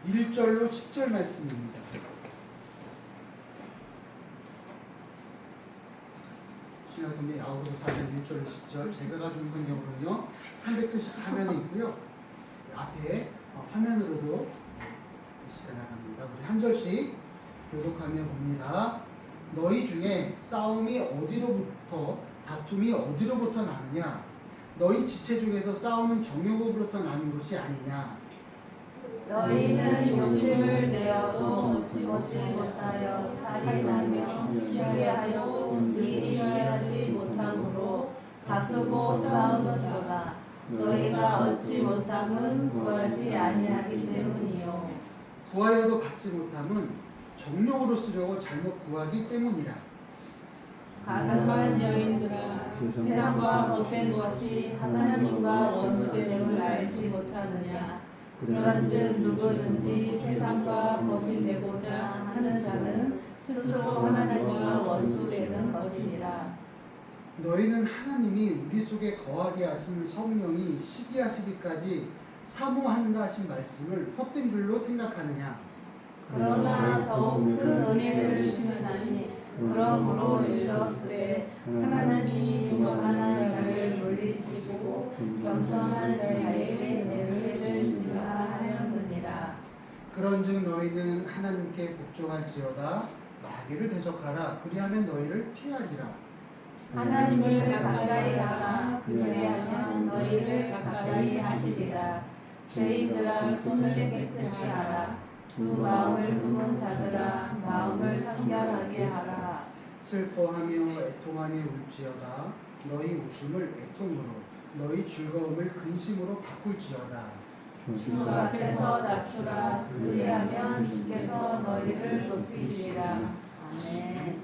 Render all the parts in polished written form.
1절로 10절 말씀입니다. 신약성경 야고보서 4장 1절로 10절, 제가 가지고 있는 성경으로는요 374면에 있고요. 앞에 화면으로도 시간 나갑니다. 우리 한 절씩 교독하면 봅니다. 너희 중에 싸움이 어디로부터, 다툼이 어디로부터 나느냐? 너희 지체 중에서 싸우는 정욕으로부터 나는 것이 아니냐? 너희는 욕심을 내어도 얻지 못하여 살인하며 시기하여 의지하지 못함으로 다투고 싸우는도다. 너희가 얻지 못함은 구하지 아니하기 때문이요. 구하여도 받지 못함은 정욕으로 쓰려고 잘못 구하기 때문이라. 가증한 여인들아, 세상과 못된 것이 하나님과 원수됨을 알지 못하느냐? 그런즉 누구든지 세상과 벗이 되고자 하는 자는 스스로 하나님과 원수되는 것이니라. 너희는 하나님이 우리 속에 거하게 하신 성령이 시기하시기까지 사모한다 하신 말씀을 헛된 줄로 생각하느냐? 그러나 더욱 큰 은혜를 주시는 하나님, 그러므로 이르렀으되 하나님이 교만한 자를 물리치시고 겸손한 자에게 은혜를 주시라 하였느니라. 그런즉 너희는 하나님께 복종할지어다. 마귀를 대적하라. 그리하면 너희를 피하리라. 하나님을 가까이 하라. 그리하면 너희를 가까이 하시리라. 죄인들아, 손을 깨끗이 하라. 두 마음을 품은 자들아, 마음을 성결하게 하라. 슬퍼하며 애통하며 울지어다. 너희 웃음을 애통으로, 너희 즐거움을 근심으로 바꿀지어다. 주 앞에서 낮추라. 그리하면 주께서 너희를 높이시리라. 아멘.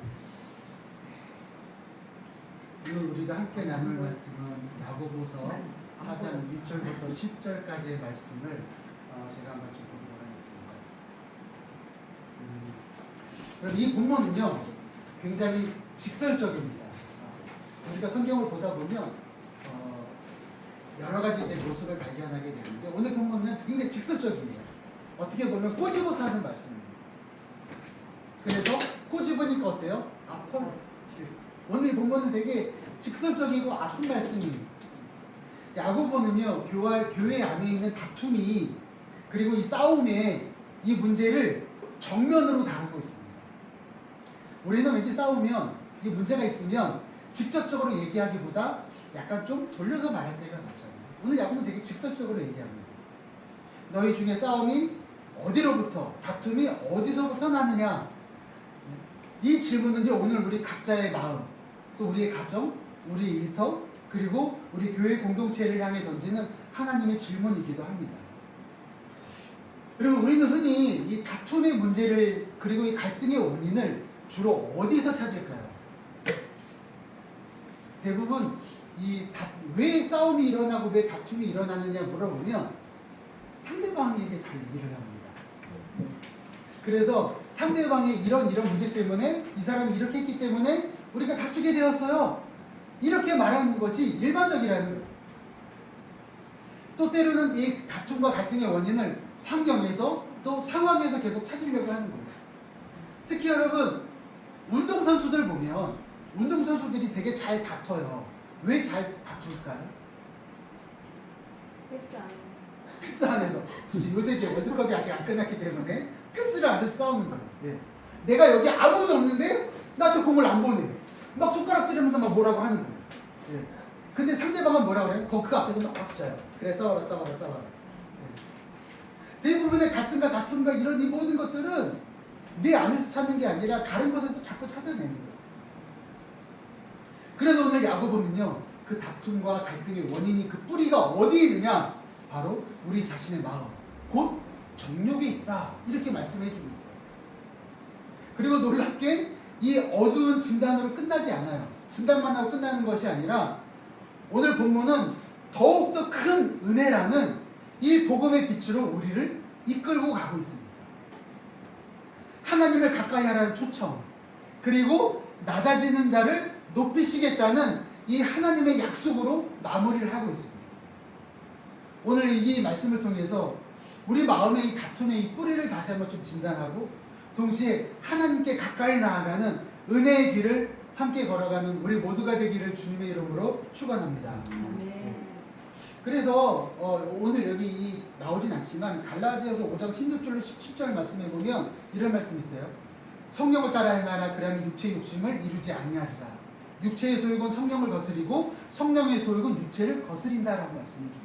오늘 우리가 함께 나눌 말씀은 야고보서 4장 1절부터 10절까지의 말씀을 제가 한번 좀 보도록 하겠습니다. 그럼 이 본문은요 굉장히 직설적입니다. 우리가 성경을 보다 보면 여러 가지 이제 모습을 발견하게 되는데 오늘 본문은 굉장히 직설적이에요. 어떻게 보면 꼬집어서 하는 말씀입니다. 그래서 꼬집으니까 어때요? 아파요. 오늘 본문은 되게 직설적이고 아픈 말씀이에요. 야고보는요 교회 안에 있는 다툼이 그리고 이 싸움의 이 문제를 정면으로 다루고 있습니다. 우리는 왠지 싸우면 이 문제가 있으면 직접적으로 얘기하기보다 약간 좀 돌려서 말할 때가 많잖아요. 오늘 야고보는 되게 직설적으로 얘기합니다. 너희 중에 싸움이 어디로부터, 다툼이 어디서부터 나느냐? 이 질문은요 오늘 우리 각자의 마음, 또 우리의 가정, 우리 일터, 그리고 우리 교회 공동체를 향해 던지는 하나님의 질문이기도 합니다. 그리고 우리는 흔히 이 다툼의 문제를, 그리고 이 갈등의 원인을 주로 어디서 찾을까요? 대부분 왜 싸움이 일어나고 왜 다툼이 일어나느냐 물어보면 상대방에게 다 얘기를 합니다. 그래서 상대방의 이런 문제 때문에 이 사람이 이렇게 했기 때문에 우리가 다투게 되었어요. 이렇게 말하는 것이 일반적이라는 거예요. 또 때로는 이 다툼과 갈등의 원인을 환경에서 또 상황에서 계속 찾으려고 하는 거예요. 특히 여러분 운동선수들 보면 운동선수들이 되게 잘 다퉈요. 왜 잘 다툴까요? 패스 안에서. 요새 이제 월드컵이 아직 안 끝났기 때문에 패스를 안 해서 싸우는 거예요. 예. 내가 여기 아무도 없는데 나한테 공을 안 보내. 막 손가락 찌르면서 막 뭐라고 하는 거예요. 예. 근데 상대방은 뭐라고 그래요? 그 앞에서 막 박수 쳐요. 그래 싸워라. 예. 대부분의 다툼과 이런 이 모든 것들은 내 안에서 찾는 게 아니라 다른 것에서 자꾸 찾아내는 거예요. 그래서 오늘 야고보는요 그 다툼과 갈등의 원인이 그 뿌리가 어디에 있느냐? 바로 우리 자신의 마음, 곧 정욕에 있다. 이렇게 말씀해 주고 있어요. 그리고 놀랍게 이 어두운 진단으로 끝나지 않아요. 진단만 하고 끝나는 것이 아니라 오늘 본문은 더욱더 큰 은혜라는 이 복음의 빛으로 우리를 이끌고 가고 있습니다. 하나님을 가까이 하라는 초청, 그리고 낮아지는 자를 높이시겠다는 이 하나님의 약속으로 마무리를 하고 있습니다. 오늘 이 말씀을 통해서 우리 마음의 이 다툼의 이 뿌리를 다시 한번 좀 진단하고 동시에 하나님께 가까이 나아가는 은혜의 길을 함께 걸어가는 우리 모두가 되기를 주님의 이름으로 축원합니다. 아멘. 그래서 오늘 여기 나오진 않지만 갈라디아서 5장 16절로 17절 말씀에 보면 이런 말씀이 있어요. 성령을 따라 행하라. 그러면 육체의 욕심을 이루지 아니하리라. 육체의 소욕은 성령을 거스리고 성령의 소욕은 육체를 거스린다라고 말씀해 주고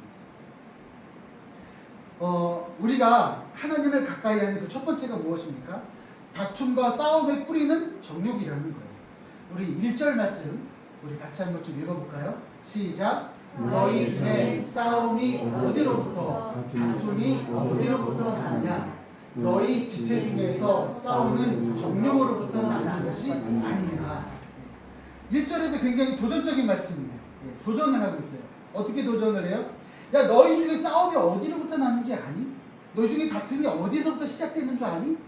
있어요. 우리가 하나님을 가까이 하는 그 첫 번째가 무엇입니까? 다툼과 싸움의 뿌리는 정욕이라는 거예요. 우리 1절 말씀 우리 같이 한번 좀 읽어볼까요? 시작. 너희 중에 싸움이 어디로부터 다툼이 어디로부터 나느냐? 너희 지체 중에서 싸우는 정욕으로부터 나는 것이 아니냐. 1절에서 굉장히 도전적인 말씀이에요. 도전을 하고 있어요. 어떻게 도전을 해요? 야, 너희 중에 싸움이 어디로부터 나는지 아니? 너희 중에 다툼이 어디서부터 시작되는 줄 아니?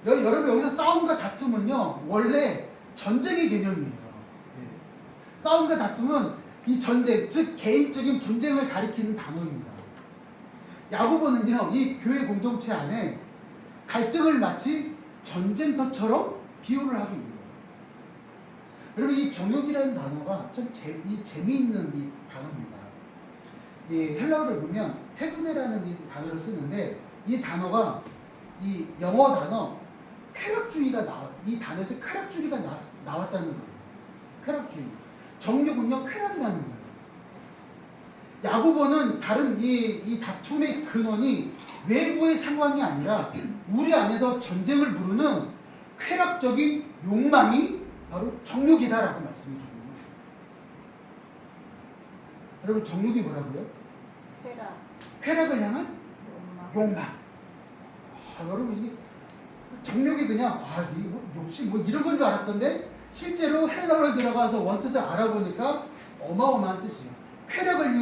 여러분, 여기서 싸움과 다툼은요 원래 전쟁의 개념이에요. 싸움과 다툼은 이 전쟁, 즉 개인적인 분쟁을 가리키는 단어입니다. 야고보는요 이 교회 공동체 안에 갈등을 마치 전쟁터처럼 비유를 하고 있는 거예요. 여러분, 이 정욕이라는 단어가 참 재미있는 이 단어입니다. 이 헬라어를 보면 헤두네라는 이 단어를 쓰는데 이 단어가 이 영어 단어 쾌락주의가 이 단어에서 쾌락주의가 나왔다는 거예요. 쾌락주의. 정욕은요 쾌락이라는 거예요. 야고보는 다른 이 다툼의 근원이 외부의 상황이 아니라 우리 안에서 전쟁을 부르는 쾌락적인 욕망이 바로 정욕이다라고 말씀해 주는 거예요. 여러분, 정욕이 뭐라고요? 쾌락. 쾌락을 향한 욕망. 여러분, 이게 정욕이 그냥 욕심 이런 건 줄 알았던데 실제로 헬라어를 들어가서 원뜻을 알아보니까 어마어마한 뜻이에요. 쾌락을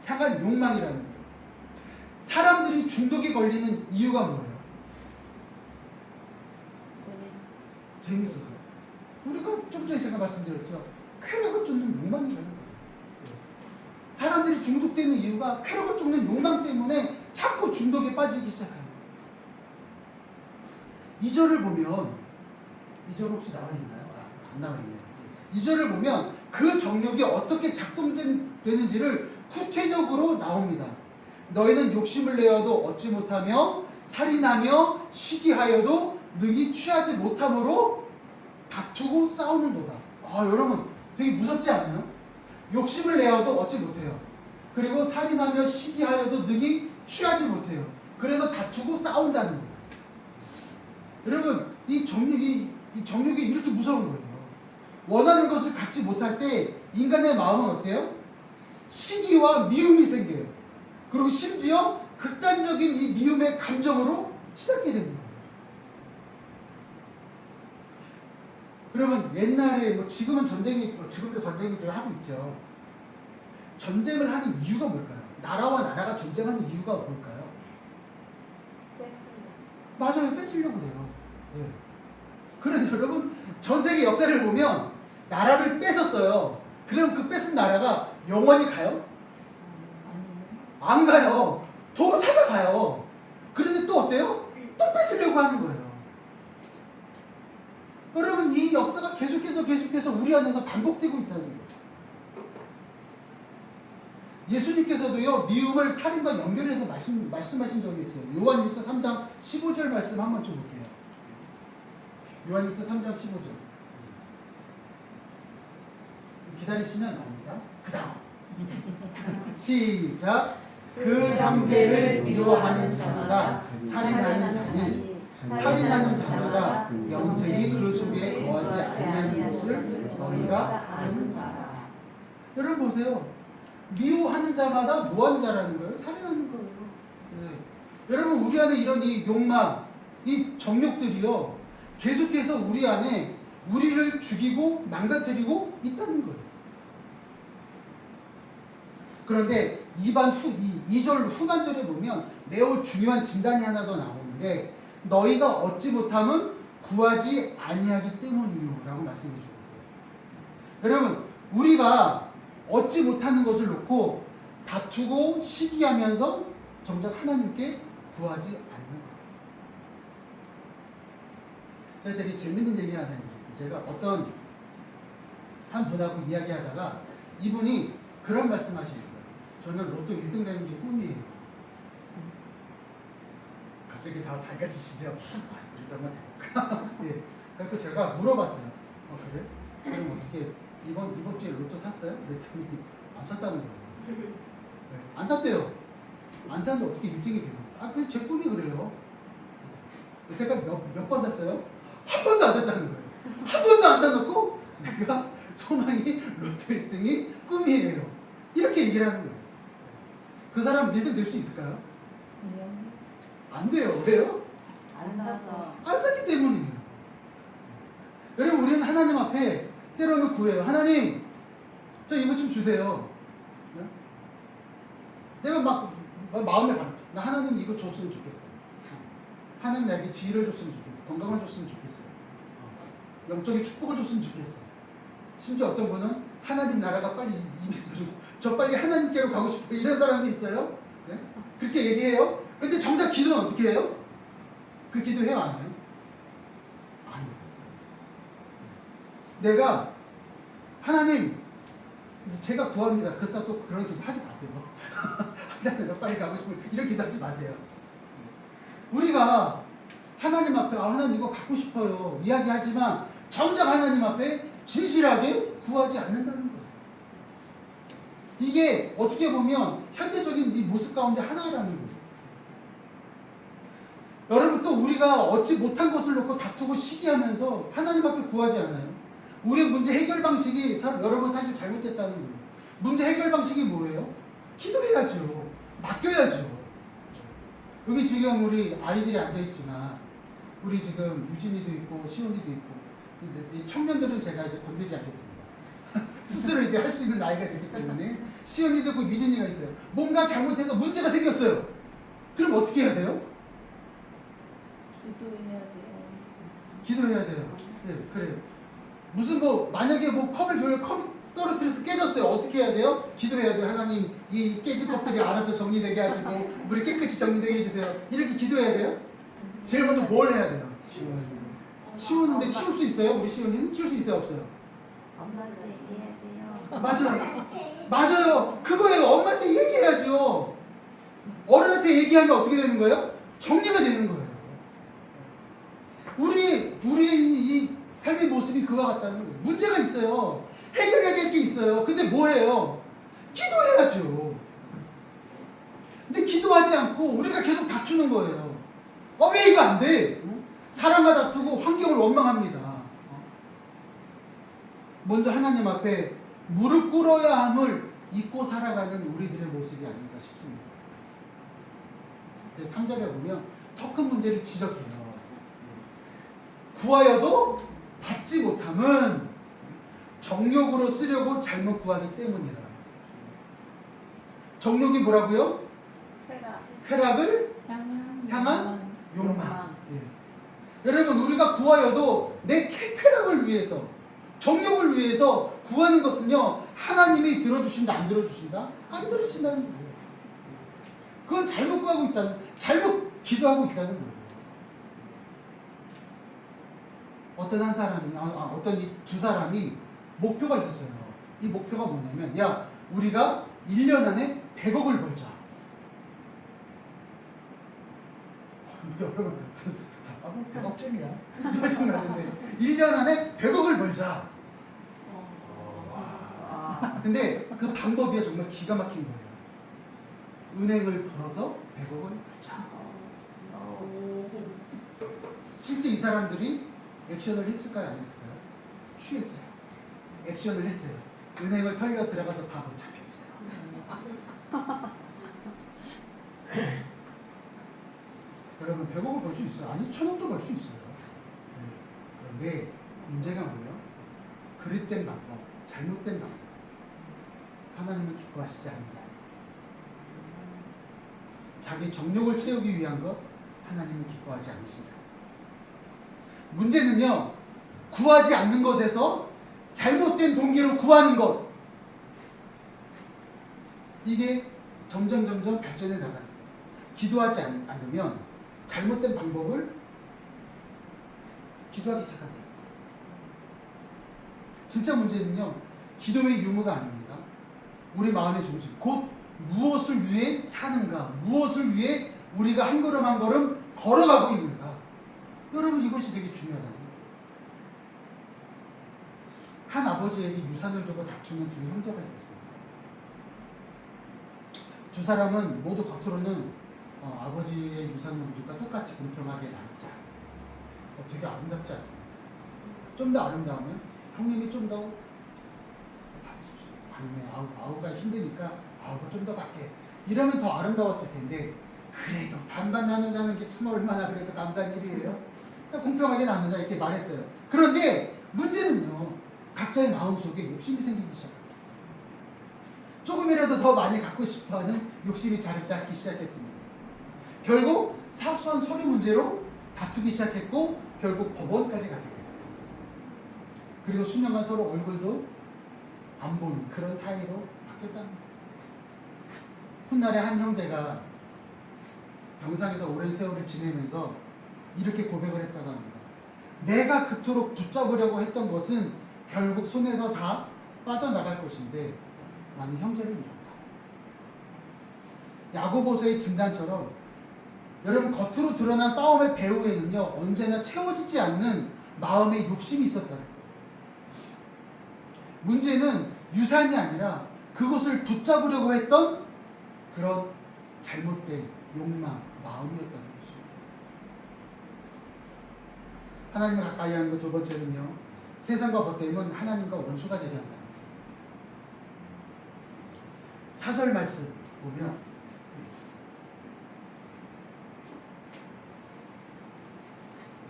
향한 욕망이라는 거예요. 사람들이 중독에 걸리는 이유가 뭐예요? 재밌어서. 우리가 좀 전에 제가 말씀드렸죠. 쾌락을 쫓는 욕망이라는 거예요. 사람들이 중독되는 이유가 쾌락을 쫓는 욕망 때문에 자꾸 중독에 빠지기 시작합니다. 2절을 보면 2절 혹시 나와 있나요? 안 나와 있네요. 2절을 보면 그 정욕이 어떻게 작동되는지를 구체적으로 나옵니다. 너희는 욕심을 내어도 얻지 못하며 살인하며 시기하여도 능히 취하지 못함으로 다투고 싸우는도다. 여러분, 되게 무섭지 않나요? 욕심을 내어도 얻지 못해요. 그리고 살인하며 시기하여도 능히 취하지 못해요. 그래서 다투고 싸운다는 거예요. 여러분, 이 정욕이 이렇게 무서운 거예요. 원하는 것을 갖지 못할 때 인간의 마음은 어때요? 시기와 미움이 생겨요. 그리고 심지어 극단적인 이 미움의 감정으로 치닫게 되는 거예요. 그러면 옛날에 지금은 지금도 전쟁이 하고 있죠. 전쟁을 하는 이유가 뭘까요? 나라와 나라가 전쟁하는 이유가 뭘까요? 맞아요, 뺏으려고 그래요. 예. 그런데 여러분, 전 세계 역사를 보면 나라를 뺏었어요. 그럼 그 뺏은 나라가 영원히 가요? 안 가요. 더 찾아가요. 그런데 또 어때요? 또 뺏으려고 하는 거예요. 여러분, 이 역사가 계속해서 우리 안에서 반복되고 있다는 거예요. 예수님께서도요 미움을 살인과 연결해서 말씀하신 적이 있어요. 요한일서 3장 15절 말씀 한번 좀 볼게요. 요한일서 3장 15절. 기다리시면 나옵니다. 그 다음 시작. 그 형제를 미워하는 자마다 살인하는 자니 살인하는 자마다 영생이 그 속에 거하지 아니하는 것을 너희가 아는 바라. 여러분 보세요. 미워하는 자마다 뭐하는 자라는 거예요? 살인하는 거예요. 네. 여러분, 우리 안에 이런 이 욕망, 이 정욕들이요 계속해서 우리 안에 우리를 죽이고 망가뜨리고 있다는 거예요. 그런데 2절 후반절에 보면 매우 중요한 진단이 하나 더 나오는데 너희가 얻지 못함은 구하지 아니하기 때문이요 라고 말씀해 주셨어요. 여러분, 우리가 얻지 못하는 것을 놓고 다투고 시기하면서 정작 하나님께 구하지 않는 거예요. 제가 되게 재밌는 얘기 하나 해요. 제가 어떤 한 분하고 이야기하다가 이분이 그런 말씀하시는 거예요. 저는 로또 1등 되는 게 꿈이에요. 갑자기 다 밝아지시죠? 우리도 한번 해볼까? 예. 그래서 제가 물어봤어요. 그래? 그럼 어떻게 이번 주에 로또 샀어요? 그랬더니 안 샀다는 거예요. 네, 안 샀대요. 안 샀는데 어떻게 1등이 돼요? 그게 제 꿈이 그래요. 여태까지 몇 번 샀어요? 한 번도 안 샀다는 거예요. 한 번도 안 사놓고 내가 소망이 로또 1등이 꿈이에요. 이렇게 얘기를 하는 거예요. 그 사람 1등 될 수 있을까요? 안 돼요. 왜요? 안 사서. 안 샀기 때문이에요. 여러분, 우리는 하나님 앞에 때로는 구해요. 하나님, 저 이거 좀 주세요. 네? 내가 막 마음에 나 하나님 이거 줬으면 좋겠어요. 하나님 나에게 지혜를 줬으면 좋겠어요. 건강을 줬으면 좋겠어요. 영적인 축복을 줬으면 좋겠어요. 심지어 어떤 분은 하나님 나라가 빨리 임했으면 좋겠어요. 저 빨리 하나님께로 가고 싶어요. 이런 사람이 있어요. 네? 그렇게 얘기해요. 근데 정작 기도는 어떻게 해요? 그 기도해요? 안 해요? 아니요. 내가 하나님 제가 구합니다. 그렇다 또 그런 기도 하지 마세요. 하나님 빨리 가고 싶어요. 이런 기도 하지 마세요. 우리가 하나님 앞에 하나님 이거 갖고 싶어요 이야기하지만 정작 하나님 앞에 진실하게 구하지 않는다는 거예요. 이게 어떻게 보면 현대적인 이 모습 가운데 하나라는 거예요. 여러분, 또 우리가 얻지 못한 것을 놓고 다투고 시기하면서 하나님 앞에 구하지 않아요. 우리의 문제 해결 방식이 여러분 사실 잘못됐다는 거예요. 문제 해결 방식이 뭐예요? 기도해야죠. 맡겨야죠. 여기 지금 우리 아이들이 앉아있지만 우리 지금 유진이도 있고 시온이도 있고 이 청년들은 제가 이제 건들지 않겠습니다. 스스로 이제 할 수 있는 나이가 됐기 때문에 시온이도 있고 유진이가 있어요. 뭔가 잘못해서 문제가 생겼어요. 그럼 어떻게 해야 돼요? 기도해야 돼요. 기도해야 돼요. 네, 그래요. 무슨 만약에 컵이 떨어뜨려서 깨졌어요. 어떻게 해야 돼요? 기도해야 돼요. 하나님, 이 깨진 컵들이 알아서 정리되게 하시고 물이 깨끗이 정리되게 해주세요. 이렇게 기도해야 돼요. 제일 먼저 뭘 해야 돼요? 치우는데 치울 수 있어요? 우리 시온이는 치울 수 있어요? 없어요? 엄마한테 얘기해야 돼요. 맞아요. 맞아요. 그거예요. 엄마한테 얘기해야죠. 어른한테 얘기하면 어떻게 되는 거예요? 정리가 되는 거예요. 우리 이 삶의 모습이 그와 같다는 거예요. 문제가 있어요. 해결해야 될 게 있어요. 근데 뭐예요? 기도해야죠. 근데 기도하지 않고 우리가 계속 다투는 거예요. 왜 이거 안 돼? 사람과 다투고 환경을 원망합니다. 먼저 하나님 앞에 무릎 꿇어야 함을 잊고 살아가는 우리들의 모습이 아닌가 싶습니다. 3절에 보면 더 큰 문제를 지적해요. 구하여도 받지 못함은 정욕으로 쓰려고 잘못 구하기 때문이라. 정욕이 뭐라고요? 쾌락을 향한 욕망. 예. 여러분, 우리가 구하여도 내 쾌락을 위해서, 정욕을 위해서 구하는 것은요, 하나님이 들어주신다, 안 들어주신다? 안 들어주신다는 거예요. 그건 잘못 구하고 있다는, 잘못 기도하고 있다는 거예요. 어떤 한 사람이, 어떤 이 두 사람이 목표가 있었어요. 이 목표가 뭐냐면, 야, 우리가 1년 안에 100억을 벌자. 여러분, 100억쯤이야. 훨씬 나는데 1년 안에 100억을 벌자. 근데 그 방법이 정말 기가 막힌 거예요. 은행을 털어서 100억을 벌자. 실제 이 사람들이 액션을 했을까요? 안 했을까요? 취했어요. 액션을 했어요. 은행을 털려 들어가서 바로 잡혔어요. 여러분, 100억을 벌 수 있어요. 아니, 1000억도 벌 수 있어요. 그런데 문제가 뭐예요? 그릇된 방법, 잘못된 방법. 하나님을 기뻐하시지 않는다. 자기 정욕을 채우기 위한 것, 하나님을 기뻐하지 않으신다. 문제는요, 구하지 않는 것에서 잘못된 동기로 구하는 것. 이게 점점 발전해 나가는 거예요. 기도하지 않으면 잘못된 방법을 기도하기 시작합니다. 진짜 문제는요, 기도의 유무가 아닙니다. 우리 마음의 중심, 곧 무엇을 위해 사는가, 무엇을 위해 우리가 한 걸음 한 걸음 걸어가고 있는가. 여러분, 이것이 되게 중요하다. 한 아버지에게 유산을 두고 다투는 두 형제가 있었습니다. 두 사람은 모두 겉으로는 아버지의 유산을 우리가 똑같이 공평하게 나누자. 되게 아름답지 않습니까? 좀 더 아름다우면 형님이 좀 더 받으십시오. 아니면 아우가 힘드니까 아우가 좀 더 받게. 이러면 더 아름다웠을 텐데, 그래도 반반 나누자는 게 참 얼마나 그래도 감사한 일이에요. 공평하게 나누자 이렇게 말했어요. 그런데 문제는요, 각자의 마음속에 욕심이 생기기 시작합니다. 조금이라도 더 많이 갖고 싶어하는 욕심이 자리 잡기 시작했습니다. 결국 사소한 서류 문제로 다투기 시작했고, 결국 법원까지 가게 됐어요. 그리고 수년간 서로 얼굴도 안 보는 그런 사이로 바뀌었다는 거예요. 훗날에 한 형제가 병상에서 오랜 세월을 지내면서 이렇게 고백을 했다고 합니다. 내가 그토록 붙잡으려고 했던 것은 결국 손에서 다 빠져나갈 것인데 나는 형제를 잃었다. 야고보서의 진단처럼 여러분, 겉으로 드러난 싸움의 배후에는요, 언제나 채워지지 않는 마음의 욕심이 있었다는 거예요. 문제는 유산이 아니라 그것을 붙잡으려고 했던 그런 잘못된 욕망, 마음이었다는 것입니다. 하나님을 가까이 하는 것 두 번째는요, 세상과 벗됨은 하나님과 원수가 되려 한다. 4절 말씀 보면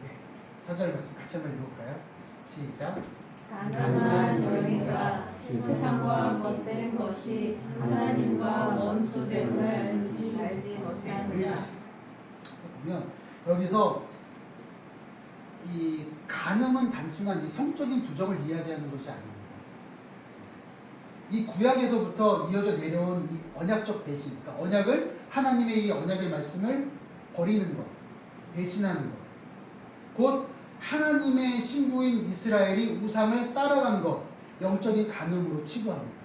네, 4절 말씀 같이 한번 읽어볼까요? 시작. 가난한 여인과 세상과 못된 것이 하나님과 원수됨을 알지 못하느냐. 보면 여기서 이 간음은 단순한 이 성적인 부정을 이야기하는 것이 아닙니다. 이 구약에서부터 이어져 내려온 이 언약적 배신, 그러니까 언약을, 하나님의 이 언약의 말씀을 버리는 것, 배신하는 것, 곧 하나님의 신부인 이스라엘이 우상을 따라간 것, 영적인 간음으로 치부합니다.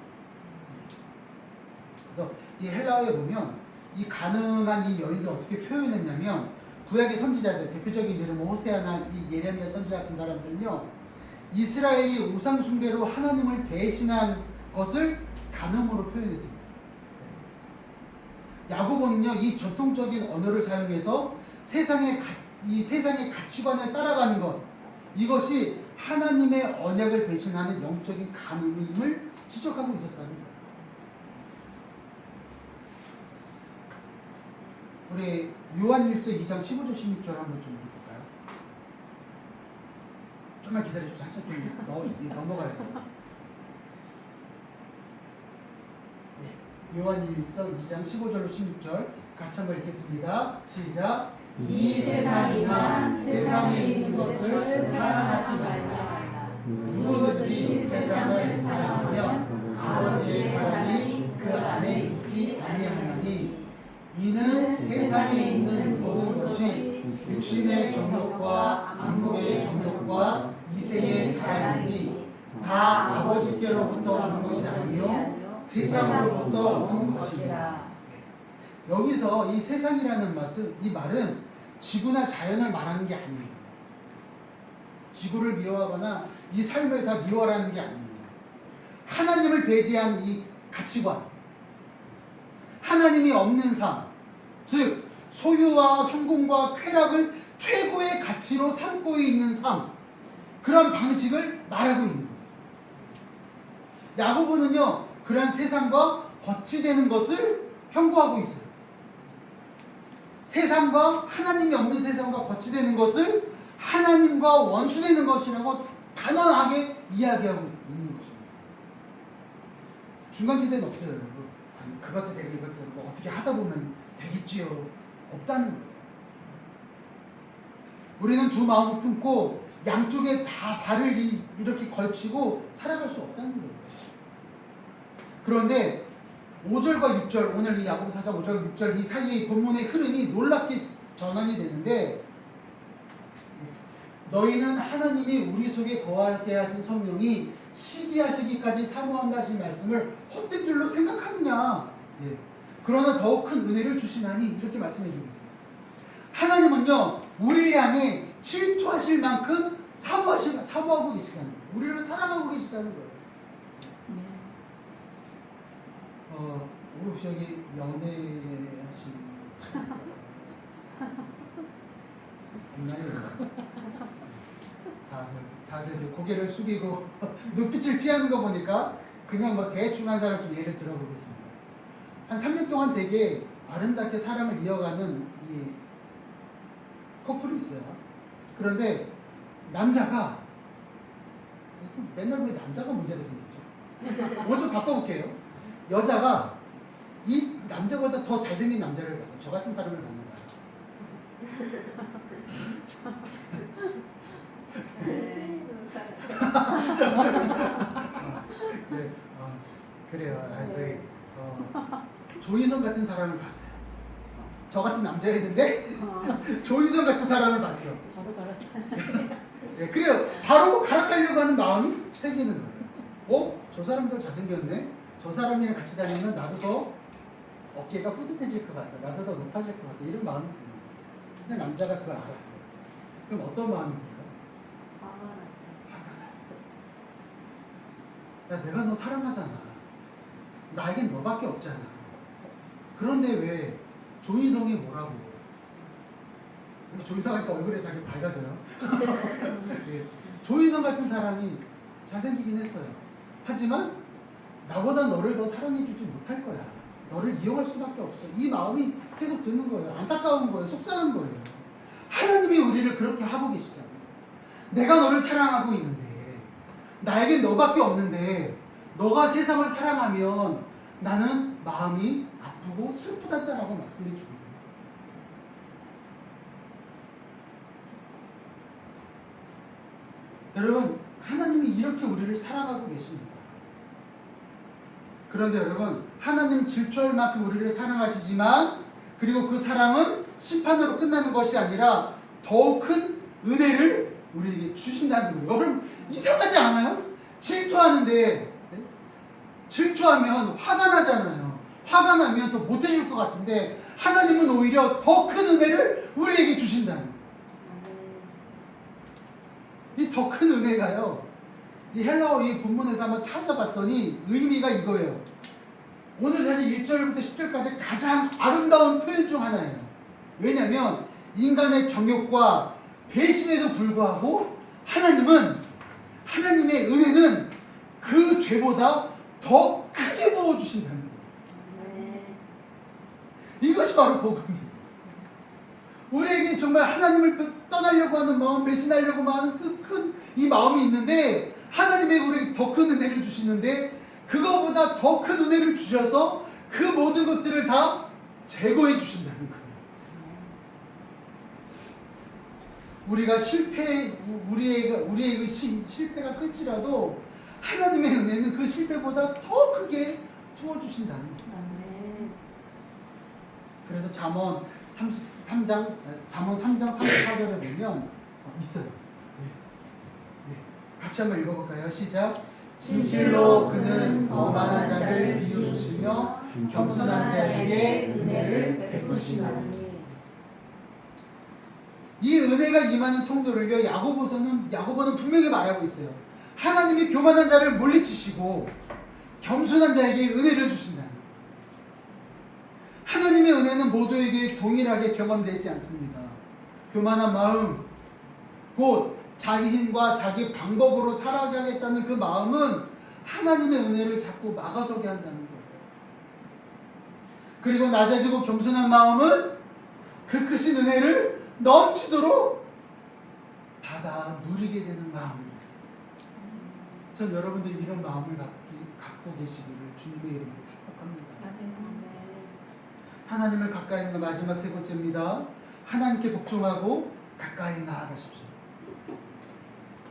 그래서 이 헬라어에 보면 이 간음한 이 여인들 어떻게 표현했냐면, 구약의 선지자들, 대표적인 예를 호세아나 이 예레미야 선지자 같은 사람들은요, 이스라엘이 우상 숭배로 하나님을 배신한 것을 간음으로 표현했습니다. 야고보는요, 이 전통적인 언어를 사용해서 이 세상의 가치관을 따라가는 것, 이것이 하나님의 언약을 배신하는 영적인 간음임을 지적하고 있었다는 거예요. 우리 요한일서 2장 15절 16절 한번 좀 읽어볼까요? 좀만 기다려주세요. 한참 좀 넘어가야 돼요. 네. 요한일서 2장 15절로 16절 같이 한번 읽겠습니다. 시작. 이 세상이나 세상에 있는 것을 사랑하지 말라. 누구든지 세상을 사랑하면 아버지의 사랑이 그 안에 있지 아니하나니, 이는 세상에 있는 모든 것이 육신의 정욕과 안목의 정욕과 이생의 자랑이니 다 아버지께로부터 온 것이 아니요 세상으로부터 온 것이라. 여기서 이 세상이라는 이 말은 지구나 자연을 말하는 게 아니에요. 지구를 미워하거나 이 삶을 다 미워하라는 게 아니에요. 하나님을 배제한 이 가치관, 하나님이 없는 삶, 즉 소유와 성공과 쾌락을 최고의 가치로 삼고 있는 삶, 그런 방식을 말하고 있는 거예요. 야고보는요, 그러한 세상과 거치되는 것을 경고하고 있어요. 세상과, 하나님이 없는 세상과 거치되는 것을 하나님과 원수되는 것이라고 단언하게 이야기하고 있는 것입니다. 중간지대는 없어요, 여러분. 아니, 그것도 되고 이것도 되고 어떻게 하다 보면 되겠지요. 없다는 거예요. 우리는 두 마음을 품고 양쪽에 다 발을 이렇게 걸치고 살아갈 수 없다는 거예요. 그런데 5절과 6절, 오늘 이 야고보 4장 5절 6절 이 사이의 본문의 흐름이 놀랍게 전환이 되는데, 너희는 하나님이 우리 속에 거하게 하신 성령이 시기하시기까지 사모한다 하신 말씀을 헛된 줄로 생각하느냐. 예. 그러나 더욱 큰 은혜를 주시나니, 이렇게 말씀해 주고 있어요. 하나님은요, 우리를 향해 질투하실 만큼 사모하고 계시다는 거예요. 우리를 사랑하고 계시다는 거예요. 우리 혹시 여기 연애하신 없나요? 다들 이제 고개를 숙이고 눈빛을 피하는 거 보니까 그냥 뭐 대충 한 사람 좀 예를 들어보겠습니다. 한 3년 동안 되게 아름답게 사랑을 이어가는 이 커플이 있어요. 그런데 남자가 맨날 왜 남자가 문제가 생겼죠? 오늘 좀 바꿔볼게요. 여자가 이 남자보다 더 잘생긴 남자를 봐서 저 같은 사람을 만나봐요. 그래, 그래요. 조인성 같은 사람을 봤어요. 저 같은 남자였는데 조인성 같은 사람을 봤어. 바로 갈아탔어요. 네, 그래요. 바로 갈아타려고 하는 마음이 생기는 거예요. 저 사람도 잘생겼네. 저 사람이랑 같이 다니면 나도 더 어깨가 뿌듯해질 것 같다. 나도 더 높아질 것 같다. 이런 마음이 드는 거예요. 근데 남자가 그걸 알았어요. 그럼 어떤 마음이 들어요? 야, 내가 너 사랑하잖아. 나에겐 너밖에 없잖아. 그런데 왜 조인성이 뭐라고? 조인성 하니까 얼굴에 되게 밝아져요. 예, 조인성 같은 사람이 잘생기긴 했어요. 하지만 나보다 너를 더 사랑해주지 못할 거야. 너를 이용할 수밖에 없어. 이 마음이 계속 드는 거예요. 안타까운 거예요. 속상한 거예요. 하나님이 우리를 그렇게 하고 계시다고. 내가 너를 사랑하고 있는데, 나에겐 너밖에 없는데, 너가 세상을 사랑하면 나는 마음이 아프고 슬프단다라고 말씀해 주고 있는 거예요. 여러분, 하나님이 이렇게 우리를 사랑하고 계십니다. 그런데 여러분, 하나님 질투할 만큼 우리를 사랑하시지만, 그리고 그 사랑은 심판으로 끝나는 것이 아니라 더욱 큰 은혜를 우리에게 주신다는 거예요. 여러분, 이상하지 않아요? 질투하는데, 질투하면 화가 나잖아요. 화가 나면 더 못해줄 것 같은데, 하나님은 오히려 더 큰 은혜를 우리에게 주신다는 거예요. 이 더 큰 은혜가요, 이 헬라어 이 본문에서 한번 찾아봤더니 의미가 이거예요. 오늘 사실 1절부터 10절까지 가장 아름다운 표현 중 하나예요. 왜냐하면 인간의 정욕과 배신에도 불구하고 하나님의 은혜는 그 죄보다 더 크게 부어주신다는 거예요. 이것이 바로 복음입니다. 우리에게 정말 하나님을 떠나려고 하는 마음, 배신하려고 하는 그 큰 이 마음이 있는데, 하나님의 우리에게 더 큰 은혜를 주시는데, 그거보다 더 큰 은혜를 주셔서 그 모든 것들을 다 제거해 주신다는 거예요. 우리가 우리의 실패가 클지라도 하나님의 은혜는 그 실패보다 더 크게 부어주신다는 거예요. 그래서 잠언 3장 34절에 보면 있어요. 같이 한번 읽어볼까요? 시작. 진실로 그는 거만한 자를 비웃으시며 겸손한 자에게 은혜를 베푸시나니. 이 은혜가 임하는 통로를요, 야고보는 분명히 말하고 있어요. 하나님이 교만한 자를 물리치시고 겸손한 자에게 은혜를 주신다는 거예요. 하나님의 은혜는 모두에게 동일하게 경험되지 않습니다. 교만한 마음, 곧 자기 힘과 자기 방법으로 살아가겠다는 그 마음은 하나님의 은혜를 자꾸 막아서게 한다는 거예요. 그리고 낮아지고 겸손한 마음은 그 크신 은혜를 넘치도록 받아 누리게 되는 마음입니다. 전 여러분들이 이런 마음을 갖고 계시기를 주님의 이름으로 축복합니다. 하나님을 가까이 있는 마지막 세 번째입니다. 하나님께 복종하고 가까이 나아가십시오.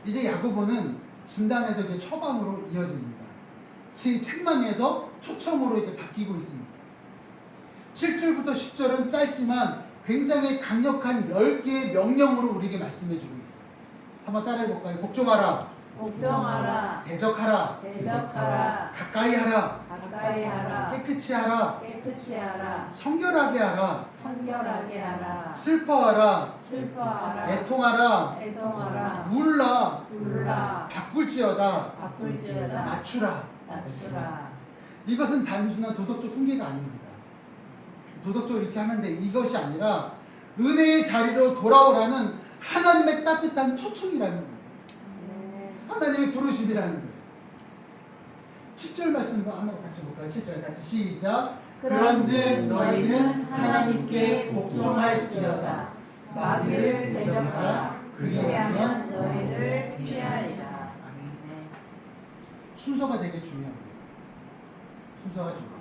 이제 야고보는 진단에서 이제 처방으로 이어집니다. 제 책망에서 초청으로 이제 바뀌고 있습니다. 7절부터 10절은 짧지만 굉장히 강력한 10개의 명령으로 우리에게 말씀해주고 있어요. 한번 따라해볼까요? 복종하라, 복종하라, 대적하라, 대적하라, 가까이 하라, 가까이 하라, 깨끗이 하라, 깨끗이 하라, 성결하게 하라, 성결하게 하라, 슬퍼하라, 슬퍼하라, 애통하라, 애통하라, 울라, 울라, 바꿀지어다, 바꿀지어다, 낮추라. 낮추라. 이것은 단순한 도덕적 훈계가 아닙니다. 도덕적으로 이렇게 하면 돼. 이것이 아니라 은혜의 자리로 돌아오라는 하나님의 따뜻한 초청이라는 거예요. 하나님의 부르심이라는 거예요. 7절 말씀도 한번 같이 볼까요? 7절 같이 시작. 그런즉 너희는 하나님께 복종할지어다. 마귀를 대적하라. 그리하면 그리하면 너희를 피하리라. 아멘. 순서가 되게 중요합니다. 순서가 중요해요.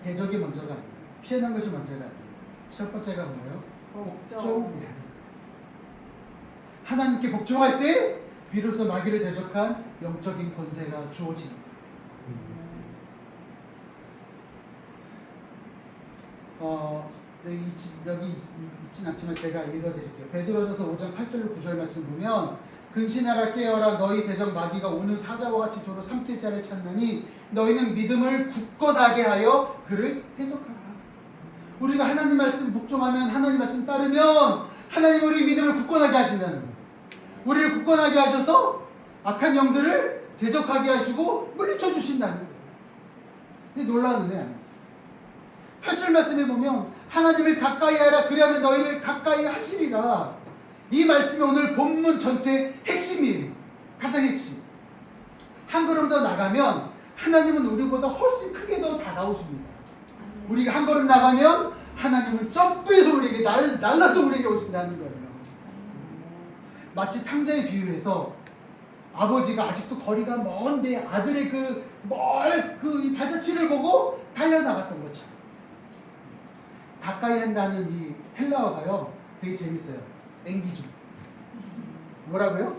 대적이 먼저가 아니에요. 피하는 것이 먼저가 아니에요. 첫 번째가 뭐예요? 복종이라는 거예요. 하나님께 복종할 때 비로소 마귀를 대적한 영적인 권세가 주어지는 거예요. 여기 있진 않지만 제가 읽어드릴게요. 베드로전서 5장 8절 9절 말씀 보면 근신하라 깨어라 너희 대적 마귀가 오는 사자와 같이 도로 삼킬 자를 찾나니 너희는 믿음을 굳건하게 하여 그를 대적하라. 우리가 하나님 말씀 복종하면 하나님 말씀 따르면 하나님 우리 믿음을 굳건하게 하신다는 거예요. 우리를 굳건하게 하셔서 악한 영들을 대적하게 하시고 물리쳐 주신다는 거예요. 이게 놀라운 은혜 아니에요. 8절 말씀에 보면 하나님을 가까이 하라 그리하면 너희를 가까이 하시리라. 이 말씀이 오늘 본문 전체의 핵심이에요. 가장 핵심. 한 걸음 더 나가면 하나님은 우리보다 훨씬 크게 더 다가오십니다. 우리가 한 걸음 나가면 하나님을 점프해서 우리에게 날라서 우리에게 오신다는 거예요. 마치 탕자에 비유해서 아버지가 아직도 거리가 먼데 아들의 이 발자취를 보고 달려나갔던 것처럼 가까이 한다는 이 헬라어가요 되게 재밌어요. 앵기주. 뭐라고요?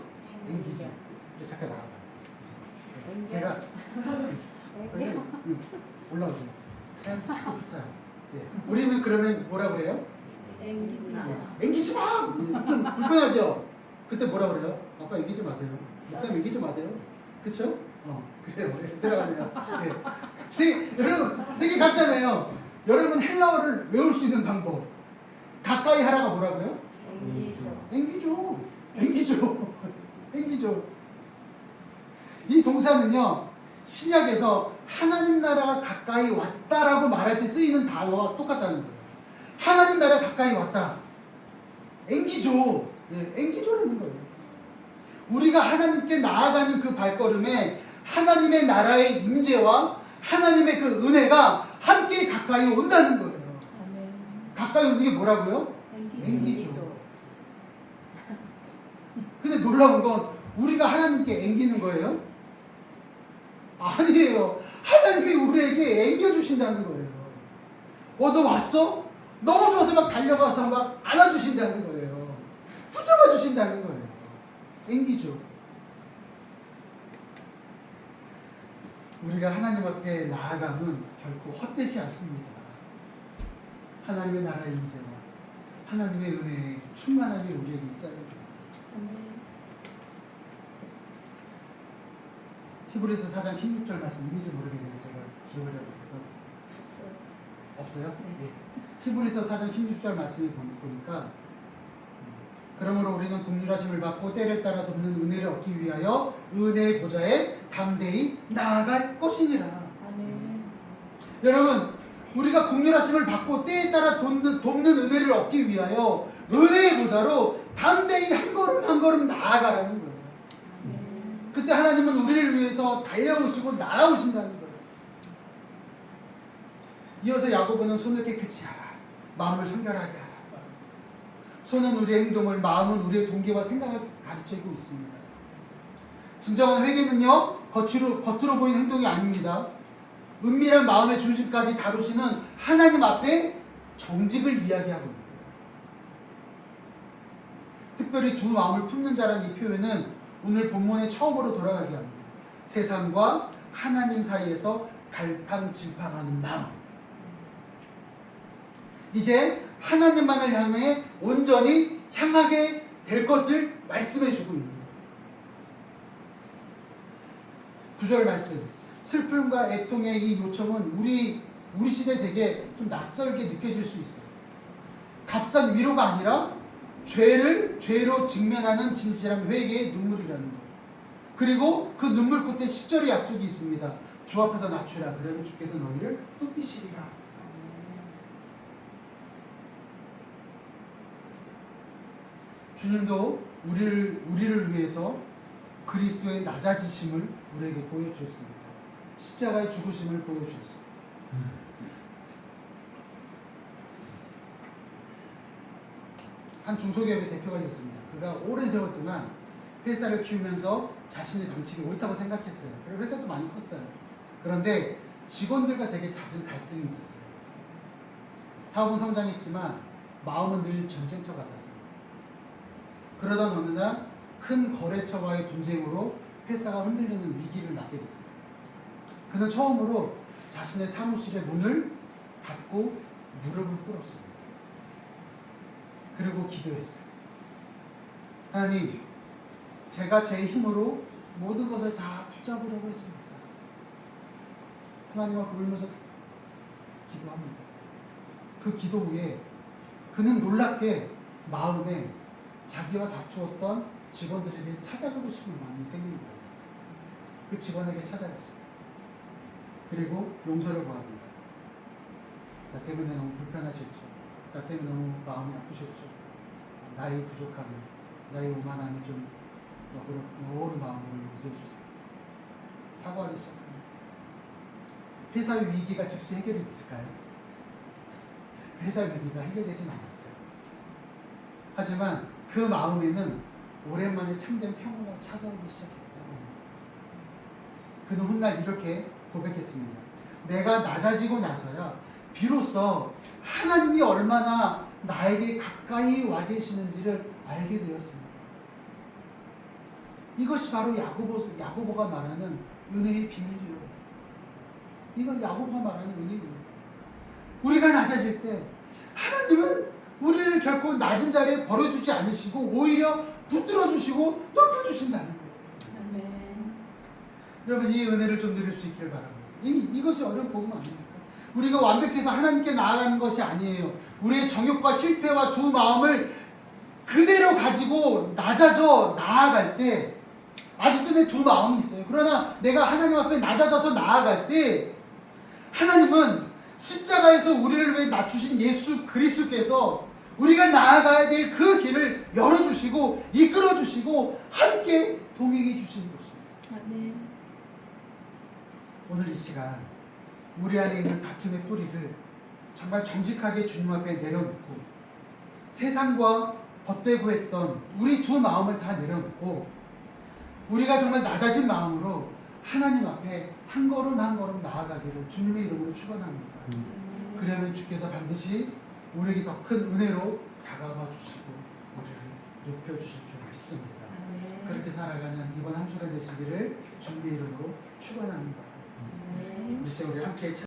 앵기주. 잠깐 나가봐요. 제가 올라오세요. 제가 자꾸 붙어요. 예. 우리는 그러면 뭐라 그래요? 앵기지 마. 앵기지 마! 불편하죠? 그때 뭐라 그래요? 아빠 앵기지 마세요. 목사님 앵기지 마세요. 그쵸? 그래요. 들어가네요. 예. 여러분, 되게 간단해요. 여러분 헬라어를 외울 수 있는 방법. 가까이 하라가 뭐라고요? 앵기죠. 앵기죠. 앵기죠. 이 동사는요, 신약에서 하나님 나라가 가까이 왔다라고 말할 때 쓰이는 단어와 똑같다는 거예요. 하나님 나라 가까이 왔다. 앵기죠. 네, 앵기죠라는 거예요. 우리가 하나님께 나아가는 그 발걸음에 하나님의 나라의 임재와 하나님의 그 은혜가 함께 가까이 온다는 거예요. 가까이 오는 게 뭐라고요? 앵기죠. 근데 놀라운 건 우리가 하나님께 앵기는 거예요? 아니에요. 하나님이 우리에게 앵겨주신다는 거예요. 너 왔어? 너무 좋아서 막 달려가서 막 안아주신다는 거예요. 붙잡아 주신다는 거예요. 앵기죠. 우리가 하나님 앞에 나아가면 결코 헛되지 않습니다. 하나님의 나라의 임재와 하나님의 은혜의 충만함이 우리에게 있다는 거예요. 히브리서 4장 16절 말씀 있는지 모르겠네요. 제가 기억을 잘 못해서. 없어요? 네. 히브리서 4장 16절 말씀을 보니까 그러므로 우리는 긍휼하심을 받고 때를 따라 돕는 은혜를 얻기 위하여 은혜의 보좌에 담대히 나아갈 것이니라. 아멘. 여러분, 우리가 긍휼하심을 받고 때에 따라 돕는 은혜를 얻기 위하여 은혜의 보좌로 담대히 한 걸음 한 걸음 나아가라는 거예요. 그때 하나님은 우리를 위해서 달려오시고 날아오신다는 거예요. 이어서 야고보는 손을 깨끗이 하라. 마음을 성결하게 하라. 손은 우리의 행동을, 마음은 우리의 동기와 생각을 가르치고 있습니다. 진정한 회개는요, 겉으로 보이는 행동이 아닙니다. 은밀한 마음의 중심까지 다루시는 하나님 앞에 정직을 이야기하고 있는 거예요. 특별히 두 마음을 품는 자라는 이 표현은 오늘 본문의 처음으로 돌아가게 합니다. 세상과 하나님 사이에서 갈팡질팡하는 마음. 이제 하나님만을 향해 온전히 향하게 될 것을 말씀해 주고 있는 거예요. 9절 말씀. 슬픔과 애통의 이 요청은 우리 시대에 되게 좀 낯설게 느껴질 수 있어요. 값싼 위로가 아니라 죄로 직면하는 진실한 회개의 눈물이라는 거예요. 그리고 그 눈물 끝에 10절의 약속이 있습니다. 주 앞에서 낮추라. 그러면 주께서 너희를 높이시리라. 주님도 우리를 위해서 그리스도의 낮아지심을 우리에게 보여주셨습니다. 십자가의 죽으심을 보여주셨습니다. 한 중소기업의 대표가 있었습니다. 그가 오랜 세월 동안 회사를 키우면서 자신의 방식이 옳다고 생각했어요. 그리고 회사도 많이 컸어요. 그런데 직원들과 되게 잦은 갈등이 있었어요. 사업은 성장했지만 마음은 늘 전쟁터 같았습니다. 그러던 어느 날 큰 거래처와의 분쟁으로 회사가 흔들리는 위기를 맞게 됐어요. 그는 처음으로 자신의 사무실의 문을 닫고 무릎을 꿇었습니다. 그리고 기도했어요. 하나님, 제가 제 힘으로 모든 것을 다 붙잡으려고 했습니다. 하나님 앞에 울면서 기도합니다. 그 기도 후에 그는 놀랍게 마음에 자기와 다투었던 직원들에게 찾아가고 싶은 마음이 생긴 거예요. 그 직원에게 찾아갔어요. 그리고 용서를 구합니다. 나 때문에 너무 불편하셨죠. 나 때문에 너무 마음이 아프셨죠. 나의 부족함을, 나의 오만함을 좀 너그러운 마음으로 용서해 주세요. 사과하기 시작합니다. 회사의 위기가 즉시 해결이 됐을까요? 회사의 위기가 해결되진 않았어요. 하지만 그 마음에는 오랜만에 참된 평화가 찾아오기 시작했다고 합니다. 그는 훗날 이렇게 고백했습니다. 내가 낮아지고 나서야 비로소 하나님이 얼마나 나에게 가까이 와 계시는지를 알게 되었습니다. 이것이 바로 야고보가 말하는 은혜의 비밀이에요. 이건 야고보가 말하는 은혜입니다. 우리가 낮아질 때 하나님은 우리를 결코 낮은 자리에 버려두지 않으시고 오히려 붙들어 주시고 높여주신다는 거예요. 아멘. 여러분, 이 은혜를 좀 누릴 수 있기를 바랍니다. 이것이 어려운 복음 아닙니까? 우리가 완벽해서 하나님께 나아가는 것이 아니에요. 우리의 정욕과 실패와 두 마음을 그대로 가지고 낮아져 나아갈 때 아직도 내 두 마음이 있어요. 그러나 내가 하나님 앞에 낮아져서 나아갈 때 하나님은 십자가에서 우리를 위해 낮추신 예수 그리스도께서 우리가 나아가야 될 그 길을 열어주시고 이끌어주시고 함께 동행해 주시는 것입니다. 아멘. 오늘 이 시간 우리 안에 있는 다툼의 뿌리를 정말 정직하게 주님 앞에 내려놓고 세상과 벗대고 했던 우리 두 마음을 다 내려놓고 우리가 정말 낮아진 마음으로 하나님 앞에 한 걸음 한 걸음 나아가기를 주님의 이름으로 축원합니다. 그러면 주께서 반드시 우리에게 더 큰 은혜로 다가와 주시고 우리를 높여주실 줄 믿습니다. 아멘. 그렇게 살아가는 이번 한 주간 되시기를 주님의 이름으로 축원합니다. 아멘. 우리 함께